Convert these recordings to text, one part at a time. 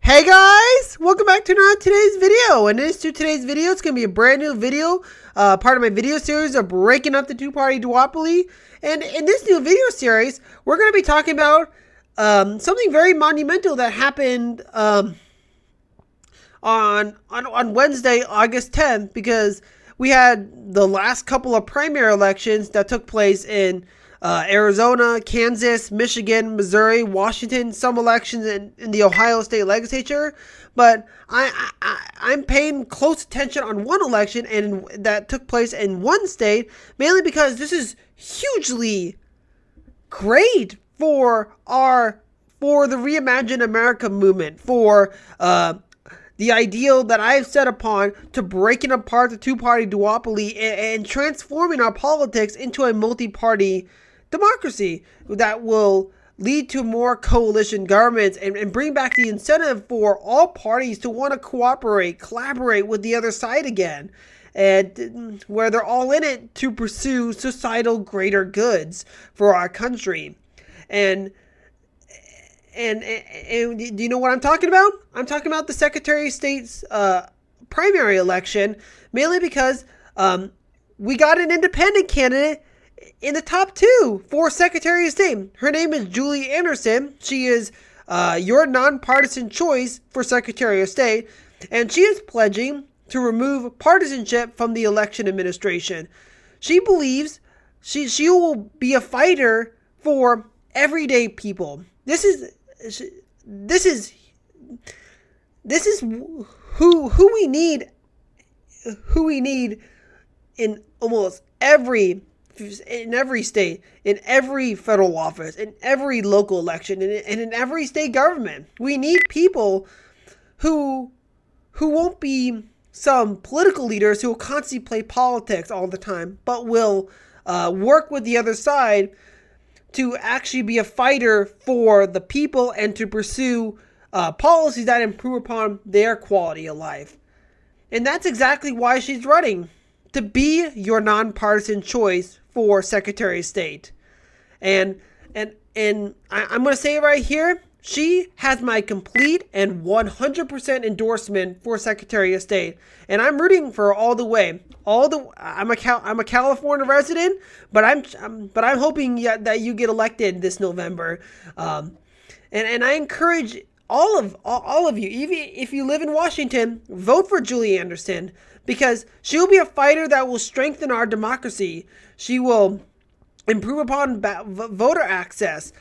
Hey guys, welcome back to today's video. And today's video, it's going to be a brand new video, part of my video series of breaking up the two-party duopoly. And in this new video series, we're going to be talking about something very monumental that happened on Wednesday, August 10th, because we had the last couple of primary elections that took place in Arizona, Kansas, Michigan, Missouri, Washington, some elections in the Ohio State Legislature. But I'm paying close attention on one election and that took place in one state, mainly because this is hugely great for the Reimagine America movement, for the ideal that I've set upon to breaking apart the two-party duopoly and transforming our politics into a multi-party democracy that will lead to more coalition governments and bring back the incentive for all parties to want to collaborate with the other side again, and where they're all in it to pursue societal greater goods for our country. And do you know what I'm talking about? I'm talking about the Secretary of State's primary election, mainly because we got an independent candidate in the top two for Secretary of State. Her name is Julie Anderson. She is your nonpartisan choice for Secretary of State, and she is pledging to remove partisanship from the election administration. She believes she will be a fighter for everyday people. This is who we need in almost every state, in every federal office, in every local election, and in every state government. We need people who won't be some political leaders who will constantly play politics all the time, but will work with the other side to actually be a fighter for the people and to pursue policies that improve upon their quality of life. And that's exactly why she's running, to be your nonpartisan choice for Secretary of State. And I'm going to say it right here. She has my complete and 100% endorsement for Secretary of State, and I'm rooting for her all the way. I'm a California resident, but I'm hoping that you get elected this November. And I encourage all of you, even if you live in Washington, vote for Julie Anderson, because she will be a fighter that will strengthen our democracy. She will improve upon voter access.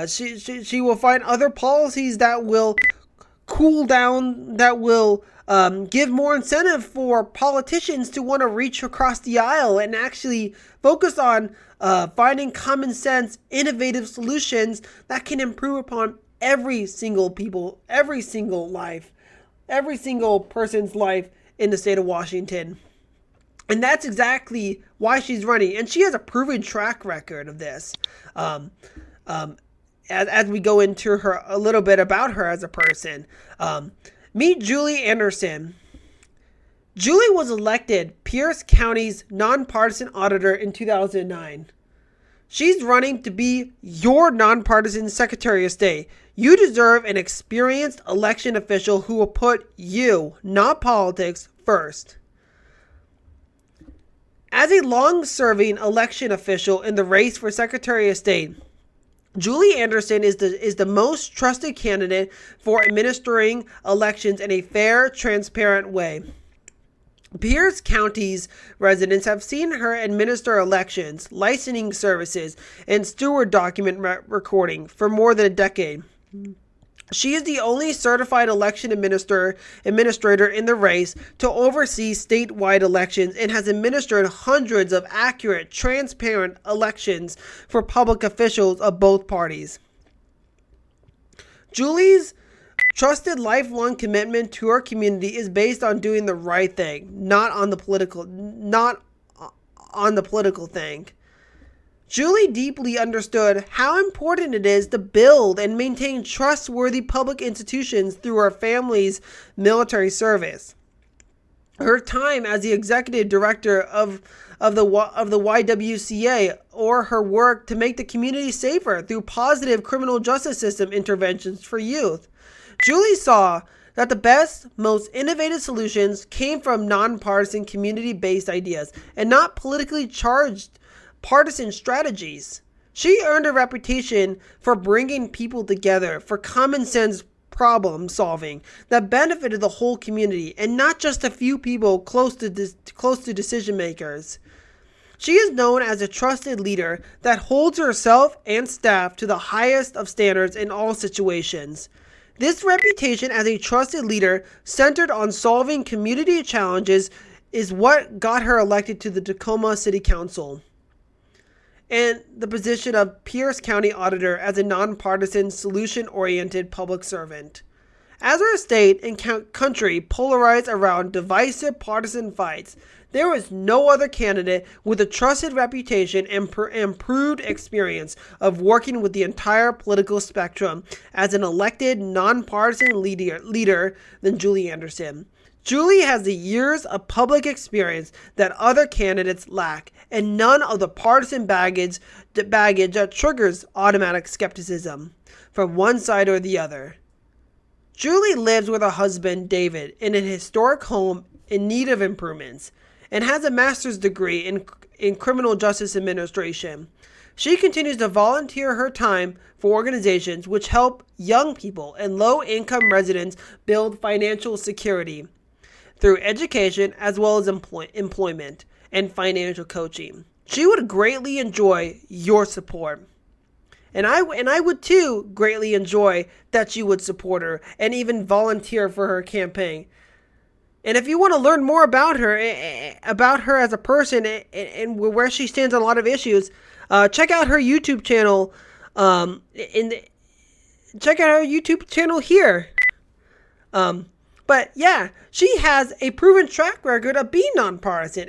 She will find other policies that will cool down, that will give more incentive for politicians to want to reach across the aisle and actually focus on finding common sense, innovative solutions that can improve upon every single life, every single person's life in the state of Washington. And that's exactly why she's running. And she has a proven track record of this. As we go into her a little bit about her as a person. Meet Julie Anderson. Julie was elected Pierce County's nonpartisan auditor in 2009. She's running to be your nonpartisan Secretary of State. You deserve an experienced election official who will put you, not politics, first. As a long-serving election official in the race for Secretary of State, Julie Anderson is the most trusted candidate for administering elections in a fair, transparent way. Pierce County's residents have seen her administer elections, licensing services, and steward document recording for more than a decade. She is the only certified election administrator in the race to oversee statewide elections and has administered hundreds of accurate, transparent elections for public officials of both parties. Julie's trusted lifelong commitment to her community is based on doing the right thing, not on the political thing. Julie deeply understood how important it is to build and maintain trustworthy public institutions through her family's military service. Her time as the executive director of the YWCA, or her work to make the community safer through positive criminal justice system interventions for youth. Julie saw that the best, most innovative solutions came from nonpartisan, community-based ideas and not politically charged partisan strategies. She earned a reputation for bringing people together for common sense problem solving that benefited the whole community and not just a few people close to decision makers. She is known as a trusted leader that holds herself and staff to the highest of standards in all situations. This reputation as a trusted leader centered on solving community challenges is what got her elected to the Tacoma City Council and the position of Pierce County Auditor as a nonpartisan, solution-oriented public servant. As our state and country polarized around divisive partisan fights, there was no other candidate with a trusted reputation and improved experience of working with the entire political spectrum as an elected nonpartisan leader than Julie Anderson. Julie has the years of public experience that other candidates lack, and none of the partisan baggage that triggers automatic skepticism from one side or the other. Julie lives with her husband, David, in an historic home in need of improvements, and has a master's degree in criminal justice administration. She continues to volunteer her time for organizations which help young people and low-income residents build financial security through education as well as employment and financial coaching. She would greatly enjoy your support. And I would too greatly enjoy that you would support her and even volunteer for her campaign. And if you want to learn more about her as a person and where she stands on a lot of issues, check out her YouTube channel. Check out her YouTube channel here. But yeah, she has a proven track record of being nonpartisan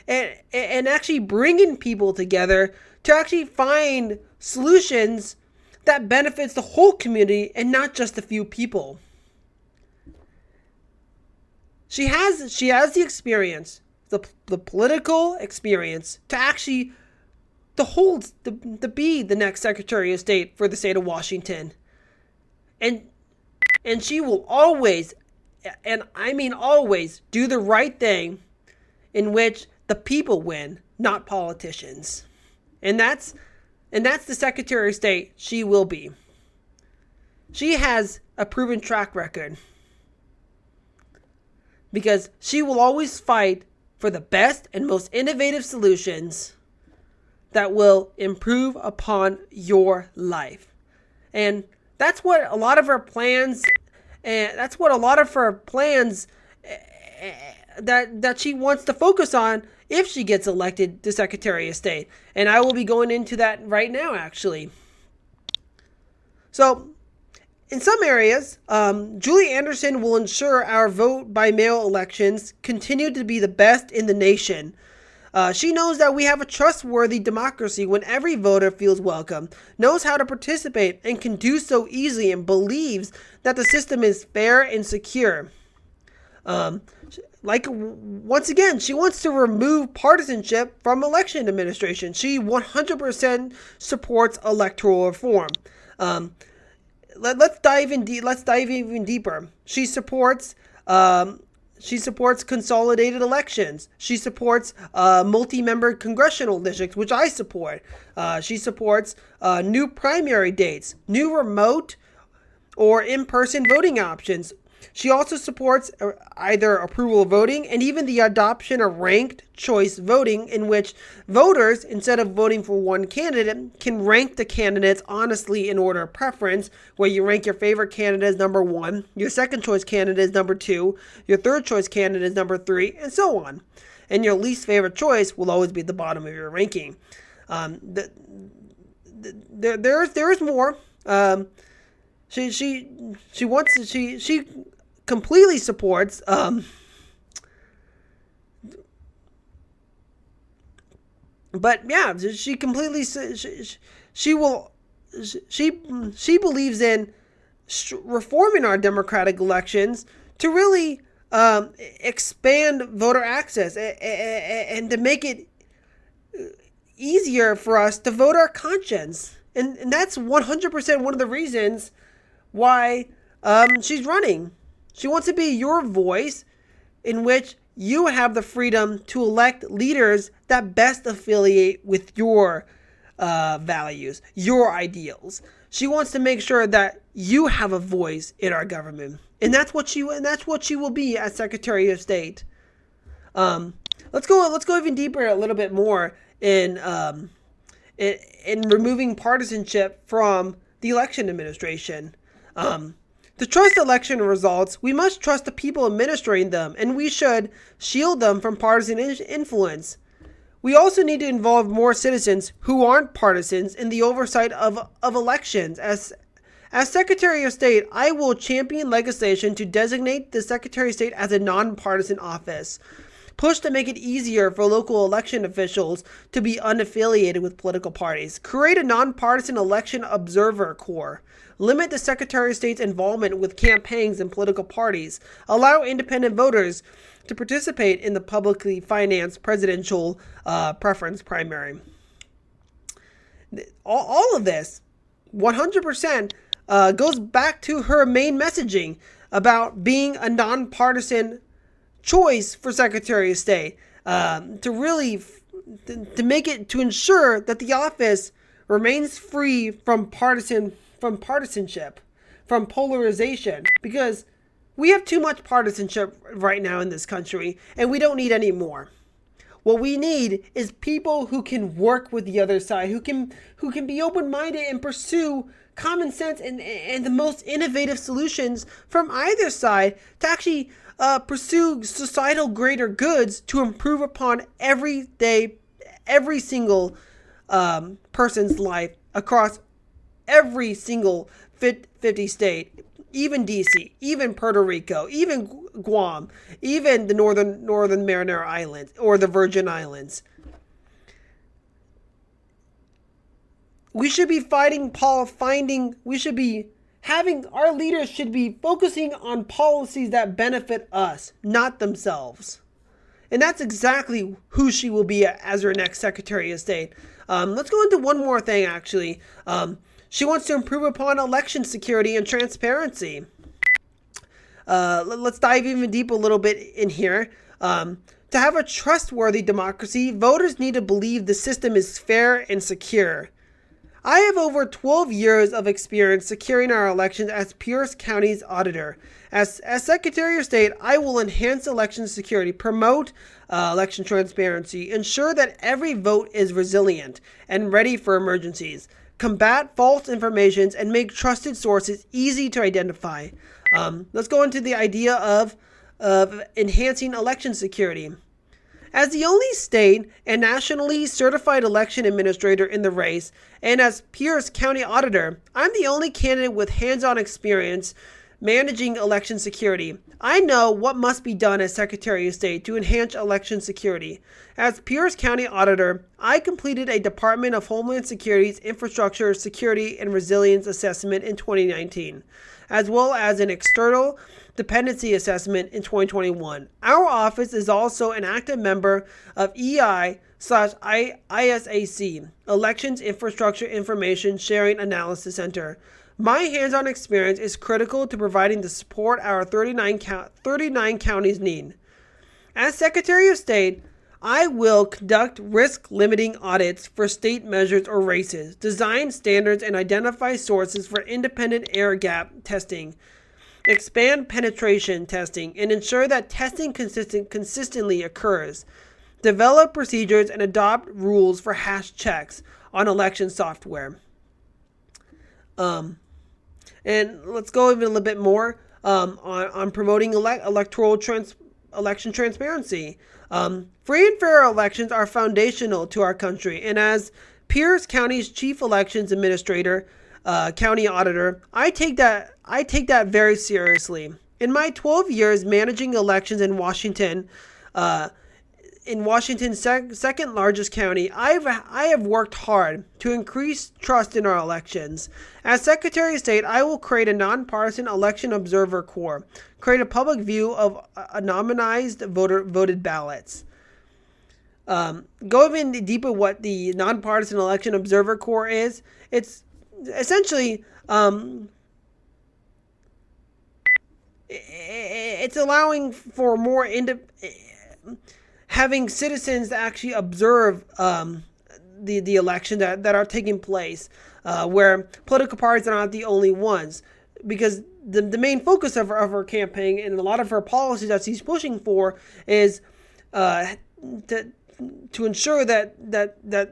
and actually bringing people together to actually find solutions that benefits the whole community and not just a few people. She has the experience, the political experience to actually to be the next Secretary of State for the state of Washington. And she will always, and I mean always, do the right thing in which the people win, not politicians. And that's the Secretary of State she will be. She has a proven track record because she will always fight for the best and most innovative solutions that will improve upon your life. And that's what a lot of her plans that she wants to focus on if she gets elected to Secretary of State. And I will be going into that right now, actually. So, in some areas, Julie Anderson will ensure our vote by mail elections continue to be the best in the nation. She knows that we have a trustworthy democracy when every voter feels welcome, knows how to participate, and can do so easily, and believes that the system is fair and secure. Once again, she wants to remove partisanship from election administration. She 100% supports electoral reform. Let's dive even deeper. She supports consolidated elections. She supports multi-member congressional districts, which I support. She supports new primary dates, new remote or in-person voting options. She also supports either approval of voting and even the adoption of ranked choice voting, in which voters, instead of voting for one candidate, can rank the candidates honestly in order of preference, where you rank your favorite candidate as number 1, your second choice candidate is number 2, your third choice candidate is number 3, and so on. And your least favorite choice will always be at the bottom of your ranking. There's more. She completely supports but yeah, she completely she believes in reforming our democratic elections to really expand voter access and to make it easier for us to vote our conscience. And that's 100% one of the reasons why she's running. She wants to be your voice in which you have the freedom to elect leaders that best affiliate with your values, your ideals. She wants to make sure that you have a voice in our government, and that's what she will be as Secretary of State. Let's go even deeper, a little bit more in removing partisanship from the election administration. To trust election results, we must trust the people administering them, and we should shield them from partisan influence. We also need to involve more citizens who aren't partisans in the oversight of elections. As Secretary of State, I will champion legislation to designate the Secretary of State as a nonpartisan office. Push to make it easier for local election officials to be unaffiliated with political parties. Create a nonpartisan election observer corps. Limit the Secretary of State's involvement with campaigns and political parties. Allow independent voters to participate in the publicly financed presidential preference primary. All of this, 100%, goes back to her main messaging about being a nonpartisan choice for Secretary of State, to make it, to ensure that the office remains free from partisanship, from polarization, because we have too much partisanship right now in this country, and we don't need any more. What we need is people who can work with the other side, who can be open-minded and pursue common sense and the most innovative solutions from either side to actually pursue societal greater goods to improve upon every single person's life across every single 50 state, even DC, even Puerto Rico, even Guam, even the Northern Marinara Islands or the Virgin Islands. We should be our leaders should be focusing on policies that benefit us, not themselves. And that's exactly who she will be as her next Secretary of State. Let's go into one more thing, actually. She wants to improve upon election security and transparency. Let's dive even deep a little bit in here. To have a trustworthy democracy, voters need to believe the system is fair and secure. I have over 12 years of experience securing our elections as Pierce County's auditor. As Secretary of State, I will enhance election security, promote election transparency, ensure that every vote is resilient and ready for emergencies, combat false information, and make trusted sources easy to identify. Let's go into the idea of enhancing election security. As the only state and nationally certified election administrator in the race, and as Pierce County Auditor, I'm the only candidate with hands-on experience managing election security. I know what must be done as Secretary of State to enhance election security. As Pierce County Auditor, I completed a Department of Homeland Security's Infrastructure, Security, and Resilience Assessment in 2019, as well as an external dependency assessment in 2021. Our office is also an active member of EI/ISAC, Elections Infrastructure Information Sharing Analysis Center. My hands-on experience is critical to providing the support our 39 counties need. As Secretary of State, I will conduct risk-limiting audits for state measures or races, design standards, and identify sources for independent air gap testing, expand penetration testing, and ensure that testing consistently occurs, develop procedures, and adopt rules for hash checks on election software. And let's go even a little bit more on promoting election transparency. Free and fair elections are foundational to our country, and as Pierce County's Chief Elections Administrator, County Auditor, I take that very seriously. In my 12 years managing elections in Washington's second largest county, I have worked hard to increase trust in our elections. As Secretary of State, I will create a nonpartisan election observer corps, create a public view of anonymized voted ballots. Go even deeper what the nonpartisan election observer corps is. It's essentially It's allowing for more having citizens to actually observe the election that are taking place, where political parties are not the only ones, because the main focus of her campaign and a lot of her policies that she's pushing for is to ensure that the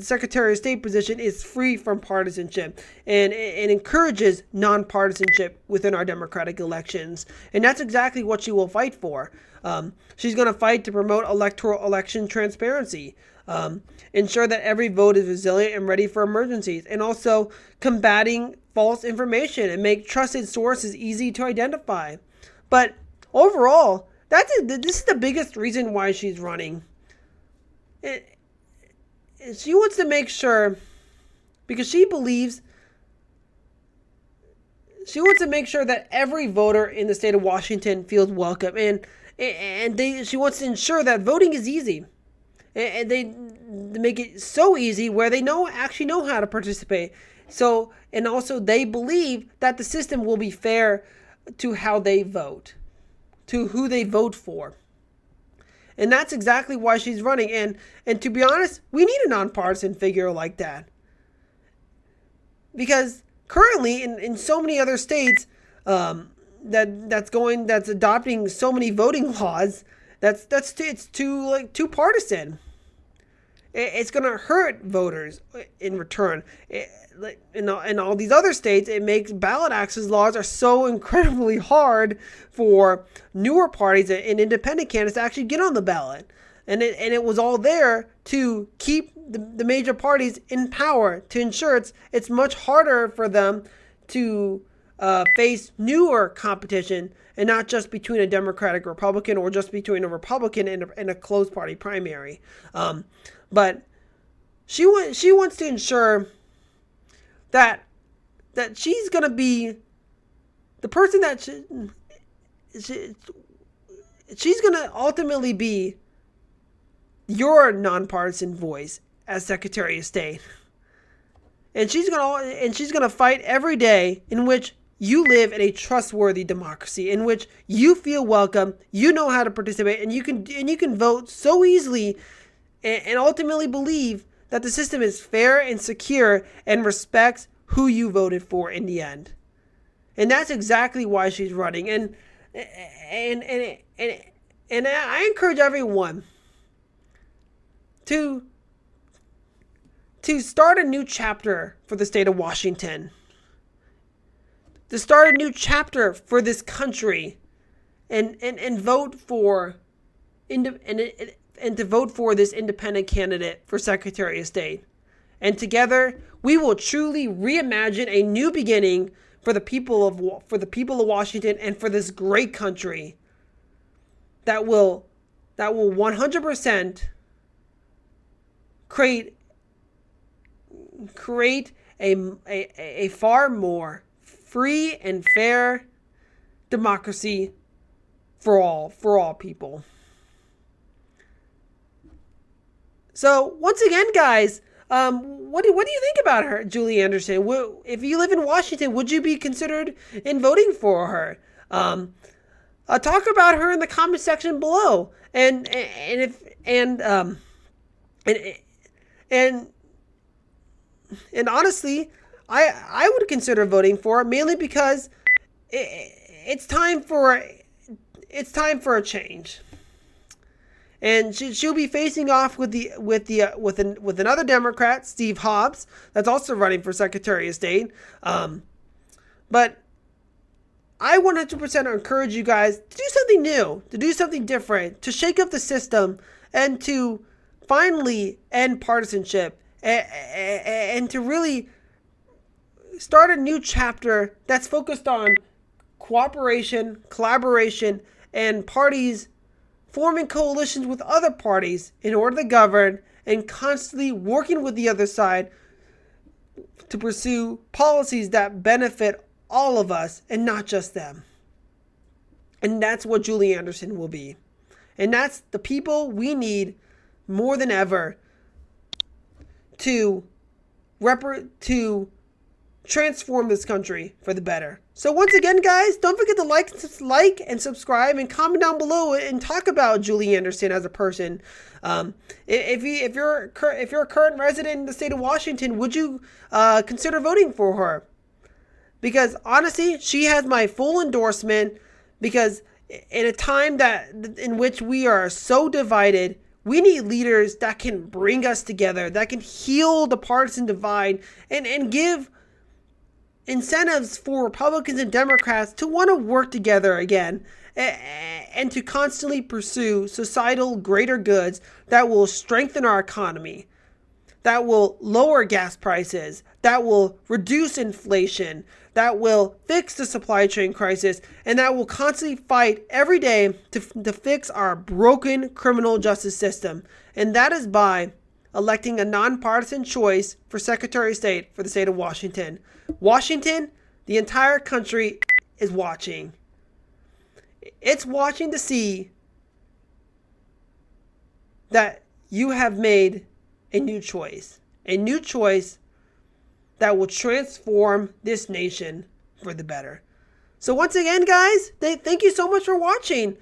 Secretary of State position is free from partisanship, and it encourages nonpartisanship within our democratic elections, and that's exactly what she will fight for. She's going to fight to promote electoral election transparency, ensure that every vote is resilient and ready for emergencies, and also combating false information and make trusted sources easy to identify. But overall, this is the biggest reason why she's running. She wants to make sure, because she wants to make sure that every voter in the state of Washington feels welcome, and she wants to ensure that voting is easy, and they make it so easy where they actually know how to participate. So, and also they believe that the system will be fair to how they vote, to who they vote for. And that's exactly why she's running. And to be honest, we need a nonpartisan figure like that. Because currently in so many other states that's adopting so many voting laws, it's too partisan. It's going to hurt voters in return. In all these other states, it makes ballot access laws are so incredibly hard for newer parties and independent candidates to actually get on the ballot. And it was all there to keep the major parties in power, to ensure it's much harder for them to face newer competition, and not just between a Democratic Republican or just between a Republican and a closed party primary. But she wants to ensure that she's going to be the person that she's going to ultimately be your nonpartisan voice as Secretary of State. And she's going to fight every day in which you live in a trustworthy democracy, in which you feel welcome, you know how to participate, and you can vote so easily, and ultimately believe that the system is fair and secure and respects who you voted for in the end. And that's exactly why she's running. And I encourage everyone to start a new chapter for the state of Washington, to start a new chapter for this country, and vote for and to vote for this independent candidate for Secretary of State. And together, we will truly reimagine a new beginning for the people of Washington and for this great country that will 100% create a far more free and fair democracy for all people. So once again, guys, what do you think about her, Julie Anderson? If you live in Washington, would you be considered in voting for her? Talk about her in the comment section below, and honestly, I would consider voting for her, mainly because it's time for a change. And she'll be facing off with another Democrat, Steve Hobbs, that's also running for Secretary of State. But I 100% encourage you guys to do something new, to do something different, to shake up the system, and to finally end partisanship, and to really start a new chapter that's focused on cooperation, collaboration, and parties forming coalitions with other parties in order to govern, and constantly working with the other side to pursue policies that benefit all of us and not just them. And that's what Julie Anderson will be. And that's the people we need more than ever to transform this country for the better. So once again, guys, don't forget to like and subscribe and comment down below and talk about Julie Anderson as a person. If you're a current resident in the state of Washington, would you consider voting for her? Because honestly, she has my full endorsement. Because in a time in which we are so divided, we need leaders that can bring us together, that can heal the partisan divide, and give incentives for Republicans and Democrats to want to work together again and to constantly pursue societal greater goods that will strengthen our economy, that will lower gas prices, that will reduce inflation, that will fix the supply chain crisis, and that will constantly fight every day to fix our broken criminal justice system. And that is by electing a nonpartisan choice for Secretary of State for the state of Washington. Washington, the entire country is watching. It's watching to see that you have made a new choice that will transform this nation for the better. So once again, guys, thank you so much for watching.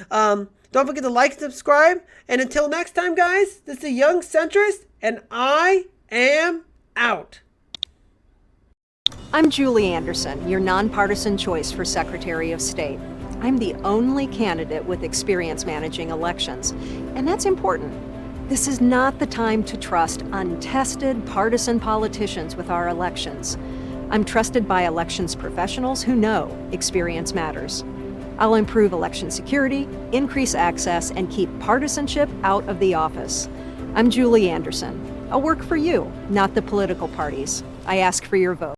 Don't forget to like and subscribe. And until next time, guys, this is a Young Centrist, and I am out. I'm Julie Anderson, your nonpartisan choice for Secretary of State. I'm the only candidate with experience managing elections, and that's important. This is not the time to trust untested partisan politicians with our elections. I'm trusted by elections professionals who know experience matters. I'll improve election security, increase access, and keep partisanship out of the office. I'm Julie Anderson. I'll work for you, not the political parties. I ask for your vote.